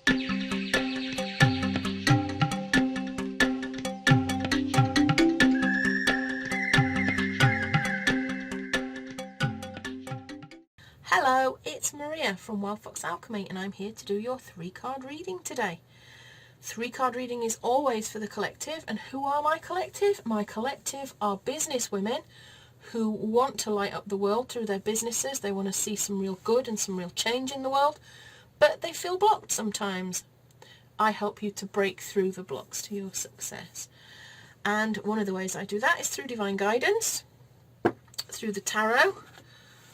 Hello, it's Maria from Alchemy, and I'm here to do your 3-card reading today. 3-card reading is always for the collective, and who are my collective? My collective are business women who want to light up the world through their businesses. They want to see some real good and some real change in the world, but they feel blocked sometimes. I help you to break through the blocks to your success. And one of the ways I do that is through divine guidance, through the tarot,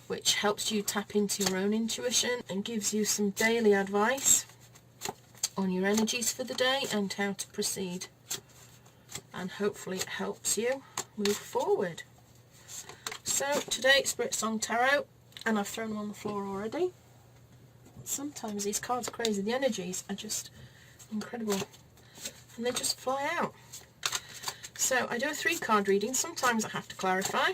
which helps you tap into your own intuition and gives you some daily advice on your energies for the day and how to proceed. And hopefully it helps you move forward. So today, Spirit Song Tarot, and I've thrown them on the floor already. Sometimes these cards are crazy. The energies are just incredible. And they just fly out. So I do a 3-card reading. Sometimes I have to clarify.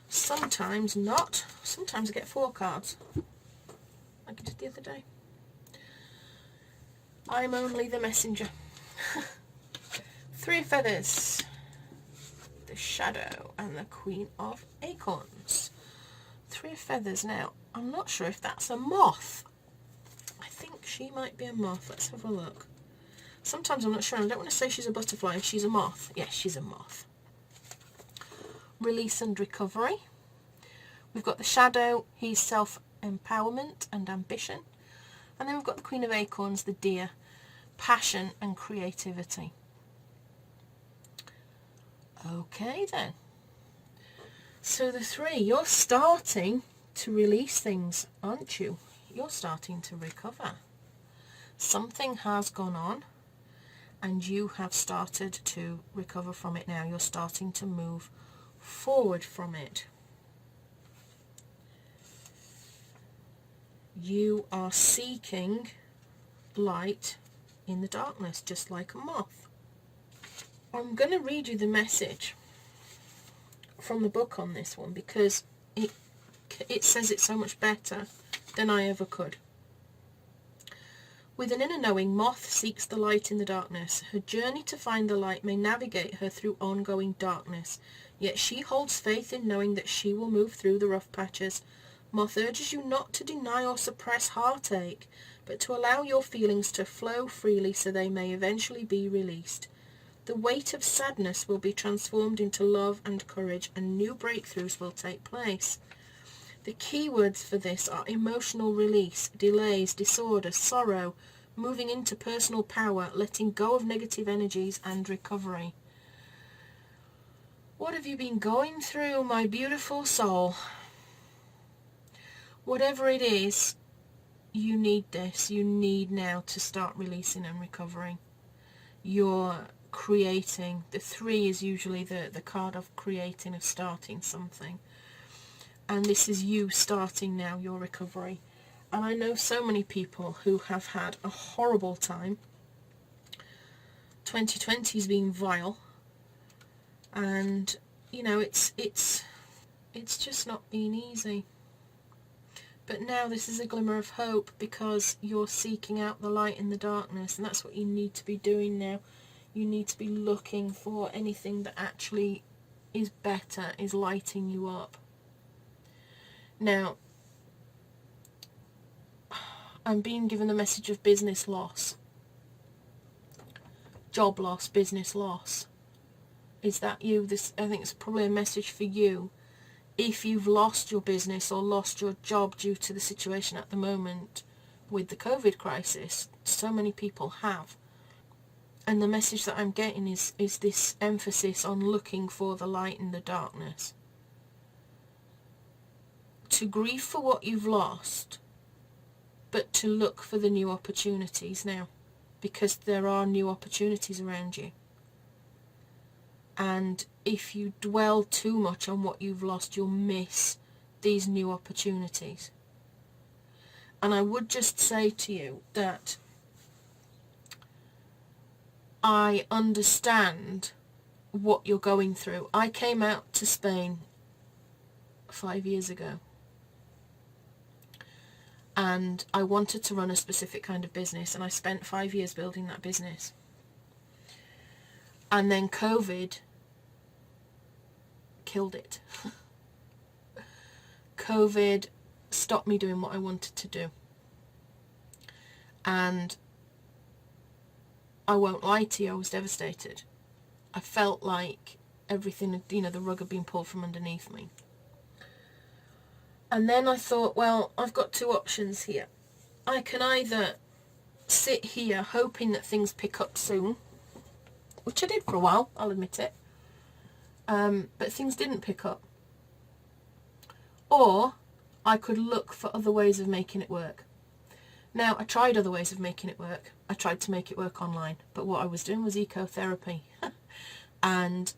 Sometimes not. Sometimes I get 4 cards, like I did the other day. I'm only the messenger. 3 feathers, the Shadow, and the Queen of Acorns. 3 feathers. Now, I'm not sure if that's a moth. I think she might be a moth. Let's have a look. Sometimes I'm not sure. I don't want to say she's a butterfly if she's a moth. Yes, she's a moth. Release and recovery. We've got the Shadow, he's self-empowerment and ambition. And then we've got the Queen of Acorns, the Deer, passion and creativity. Okay then. So the 3, you're starting to release things, aren't you? You're starting to recover. Something has gone on and you have started to recover from it now. You're starting to move forward from it. You are seeking light in the darkness, just like a moth. I'm going to read you the message from the book on this one because it says it so much better than I ever could. With an inner knowing, moth seeks the light in the darkness. Her journey to find the light may navigate her through ongoing darkness, yet she holds faith in knowing that she will move through the rough patches. Moth urges you not to deny or suppress heartache, but to allow your feelings to flow freely so they may eventually be released. The weight of sadness will be transformed into love and courage, and new breakthroughs will take place. The keywords for this are emotional release, delays, disorder, sorrow, moving into personal power, letting go of negative energies, and recovery. What have you been going through, my beautiful soul? Whatever it is, you need this. You need now to start releasing and recovering. You're creating. The 3 is usually the card of creating, of starting something. And this is you starting now your recovery. And I know so many people who have had a horrible time. 2020 has been vile. And, you know, it's just not been easy. But now this is a glimmer of hope because you're seeking out the light in the darkness, and that's what you need to be doing now. You need to be looking for anything that actually is better, is lighting you up. Now, I'm being given the message of business loss. Job loss, business loss. Is that you? I think it's probably a message for you. If you've lost your business or lost your job due to the situation at the moment with the COVID crisis, so many people have. And the message that I'm getting is this emphasis on looking for the light in the darkness. To grieve for what you've lost, but to look for the new opportunities now, because there are new opportunities around you. And if you dwell too much on what you've lost, you'll miss these new opportunities. And I would just say to you that I understand what you're going through. I came out to Spain 5 years ago. and I wanted to run a specific kind of business, and I spent 5 years building that business. And then COVID killed it. COVID stopped me doing what I wanted to do. And I won't lie to you, I was devastated. I felt like everything, the rug had been pulled from underneath me. And then I thought, well, I've got two options here. I can either sit here hoping that things pick up soon, which I did for a while, I'll admit it, but things didn't pick up. Or I could look for other ways of making it work. Now, I tried other ways of making it work. I tried to make it work online, but what I was doing was ecotherapy. And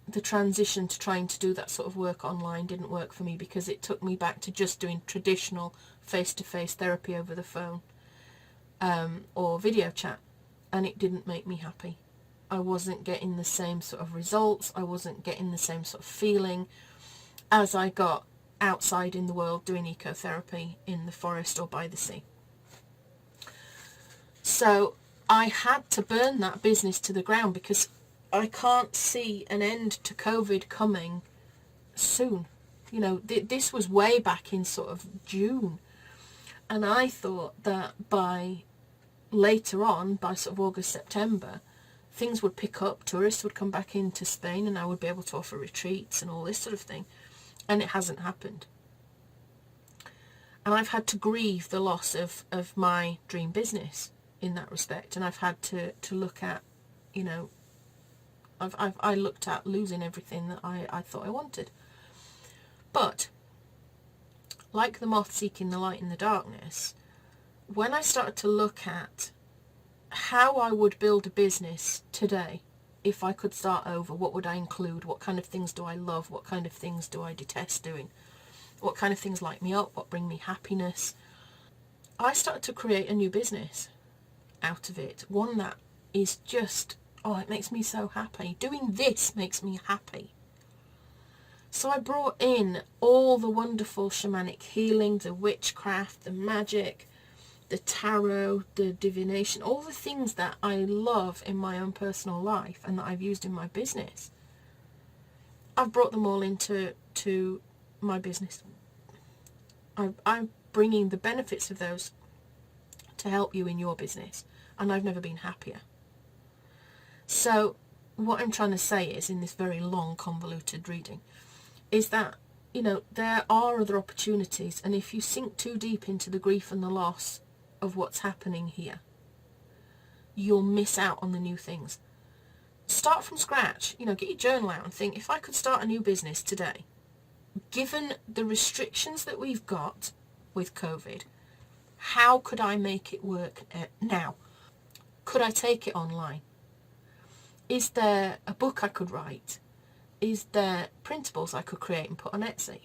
the transition to trying to do that sort of work online didn't work for me, because it took me back to just doing traditional face-to-face therapy over the phone or video chat, and it didn't make me happy. I wasn't getting the same sort of results. I wasn't getting the same sort of feeling as I got outside in the world doing ecotherapy in the forest or by the sea. So I had to burn that business to the ground, because I can't see an end to COVID coming soon. This was way back in sort of June. And I thought that by later on, by sort of August, September, things would pick up, tourists would come back into Spain, and I would be able to offer retreats and all this sort of thing. And it hasn't happened. And I've had to grieve the loss of my dream business in that respect. And I've had to look at, I looked at losing everything that I thought I wanted. But, like the moth seeking the light in the darkness, when I started to look at how I would build a business today, if I could start over, what would I include? What kind of things do I love? What kind of things do I detest doing? What kind of things light me up? What bring me happiness? I started to create a new business out of it. One that is just, it makes me so happy. Doing this makes me happy. So I brought in all the wonderful shamanic healing, the witchcraft, the magic, the tarot, the divination, all the things that I love in my own personal life and that I've used in my business. I've brought them all into my business. I'm bringing the benefits of those to help you in your business, and I've never been happier. So what I'm trying to say is, in this very long, convoluted reading, is that, there are other opportunities, and if you sink too deep into the grief and the loss of what's happening here, you'll miss out on the new things. Start from scratch. Get your journal out and think, if I could start a new business today, given the restrictions that we've got with COVID, how could I make it work now? Could I take it online? Is there a book I could write? Is there printables I could create and put on Etsy?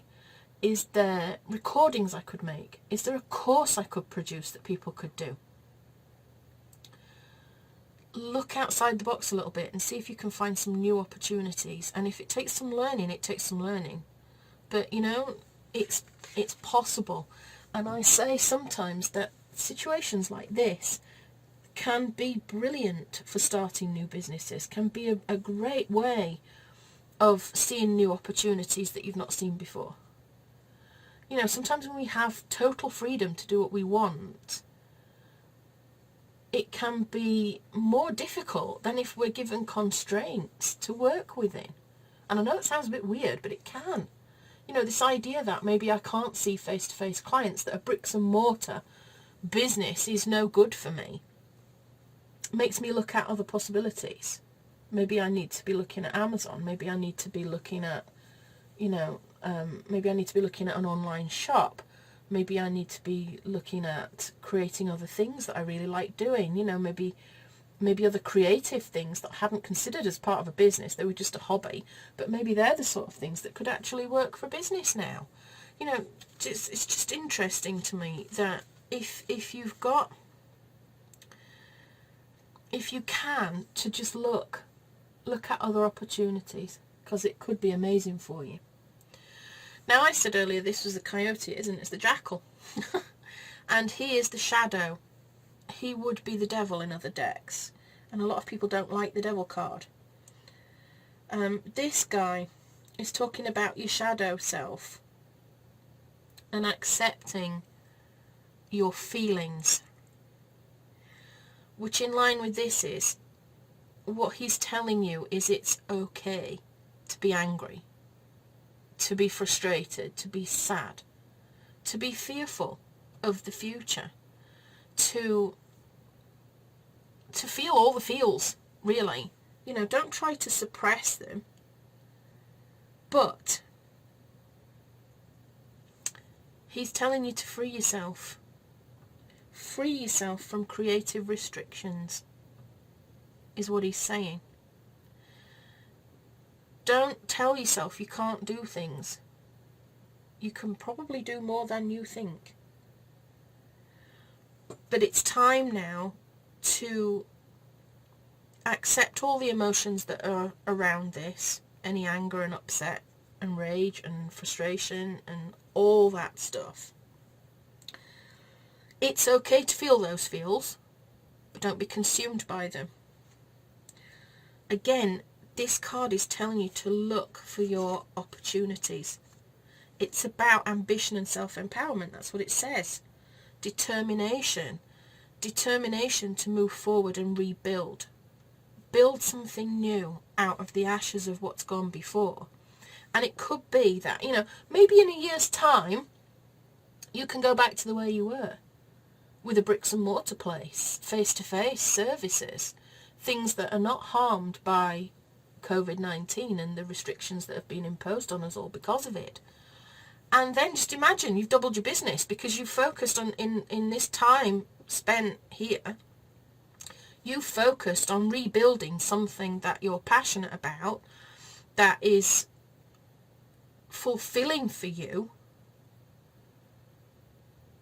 Is there recordings I could make? Is there a course I could produce that people could do? Look outside the box a little bit and see if you can find some new opportunities. And if it takes some learning, it takes some learning. But, it's possible. And I say sometimes that situations like this can be brilliant for starting new businesses, can be a great way of seeing new opportunities that you've not seen before. Sometimes when we have total freedom to do what we want, it can be more difficult than if we're given constraints to work within. And I know it sounds a bit weird, but it can. This idea that maybe I can't see face-to-face clients, that a bricks and mortar business is no good for me, makes me look at other possibilities. Maybe I need to be looking at Amazon. Maybe I need to be looking at, maybe I need to be looking at an online shop. Maybe I need to be looking at creating other things that I really like doing. Maybe other creative things that I hadn't considered as part of a business. They were just a hobby, but maybe they're the sort of things that could actually work for business now. It's just interesting to me that if you've got, if you can, to just look at other opportunities, because it could be amazing for you. Now, I said earlier this was the coyote, isn't it? It's the jackal. And he is the shadow. He would be the devil in other decks. And a lot of people don't like the devil card. This guy is talking about your shadow self and accepting your feelings. Which in line with this is, what he's telling you is it's okay to be angry, to be frustrated, to be sad, to be fearful of the future, to feel all the feels, really. You know, don't try to suppress them. But he's telling you to free yourself. Free yourself from creative restrictions, is what he's saying. Don't tell yourself you can't do things. You can probably do more than you think. But it's time now to accept all the emotions that are around this, any anger and upset and rage and frustration and all that stuff. It's okay to feel those feels, but don't be consumed by them. Again, this card is telling you to look for your opportunities. It's about ambition and self-empowerment. That's what it says. Determination. Determination to move forward and rebuild. Build something new out of the ashes of what's gone before. And it could be that, you know, maybe in a year's time, you can go back to the way you were. With a bricks and mortar place, face-to-face services, things that are not harmed by COVID-19 and the restrictions that have been imposed on us all because of it. And then just imagine you've doubled your business because you focused on, in this time spent here, you focused on rebuilding something that you're passionate about, that is fulfilling for you,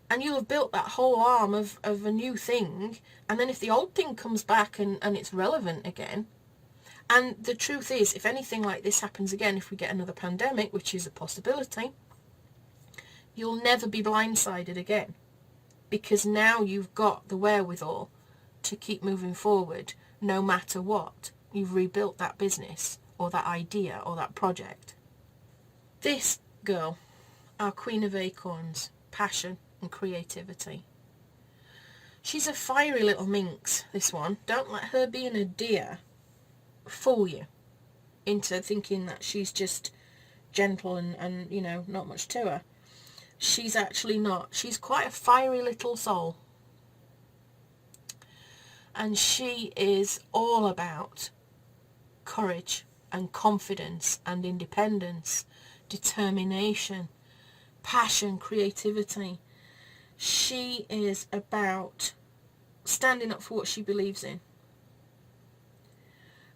and you'll have built that whole arm of a new thing. And then if the old thing comes back and it's relevant again, and the truth is, if anything like this happens again, if we get another pandemic, which is a possibility, you'll never be blindsided again, because now you've got the wherewithal to keep moving forward no matter what. You've rebuilt that business or that idea or that project. This girl, our Queen of Acorns, passion and creativity. She's a fiery little minx, this one. Don't let her being a deer fool you into thinking that she's just gentle and you know, not much to her. She's actually not. She's quite a fiery little soul. And she is all about courage and confidence and independence, determination, passion, creativity. She is about standing up for what she believes in.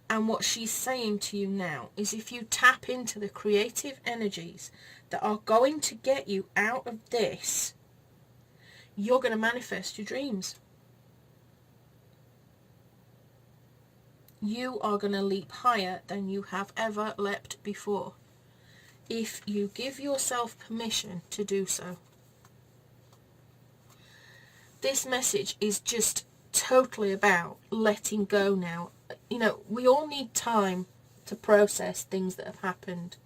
And what she's saying to you now is, if you tap into the creative energies that are going to get you out of this, you're going to manifest your dreams. You are going to leap higher than you have ever leapt before, if you give yourself permission to do so. This message is just totally about letting go now. You know, we all need time to process things that have happened.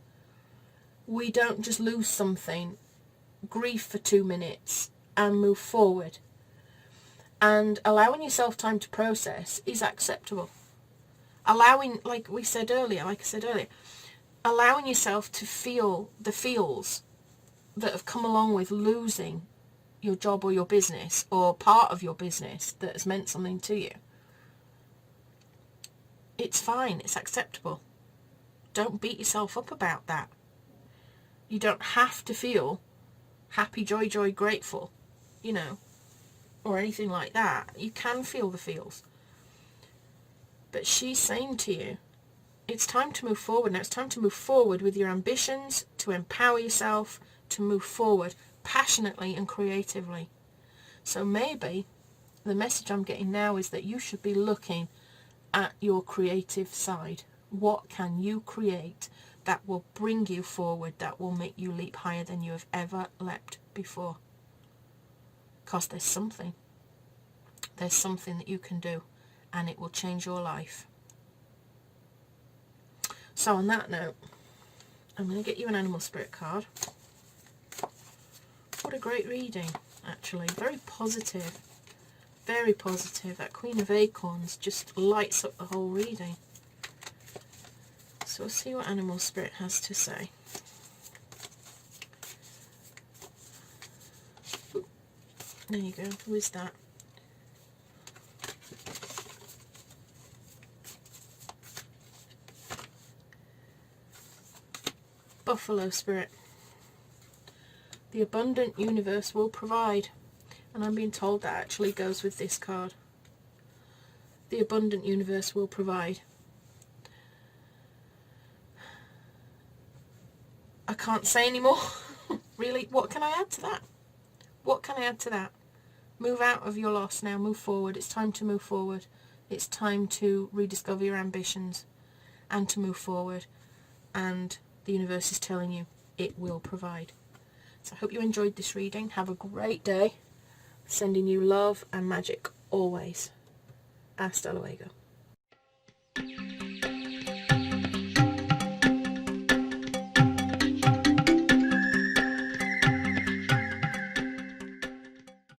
We don't just lose something, grieve for 2 minutes and move forward. And allowing yourself time to process is acceptable. Allowing, like I said earlier, allowing yourself to feel the feels that have come along with losing your job or your business, or part of your business that has meant something to you. It's fine, it's acceptable. Don't beat yourself up about that. You don't have to feel happy, joy, grateful, you know, or anything like that. You can feel the feels. But she's saying to you, it's time to move forward now. It's time to move forward with your ambitions, to empower yourself, to move forward passionately and creatively. So maybe the message I'm getting now is that you should be looking at your creative side. What can you create that will bring you forward, that will make you leap higher than you have ever leapt before? because there's something that you can do, and it will change your life. So on that note, I'm going to get you an animal spirit card. What a great reading, actually. Very positive. Very positive. That Queen of Acorns just lights up the whole reading. So we'll see what animal spirit has to say. Ooh, there you go. Who is that? Buffalo spirit. The abundant universe will provide. And I'm being told that actually goes with this card. The abundant universe will provide. I can't say any more. Really, what can I add to that? What can I add to that? Move out of your loss now. Move forward. It's time to move forward. It's time to rediscover your ambitions and to move forward. And the universe is telling you it will provide. So I hope you enjoyed this reading. Have a great day. Sending you love and magic always. Hasta luego.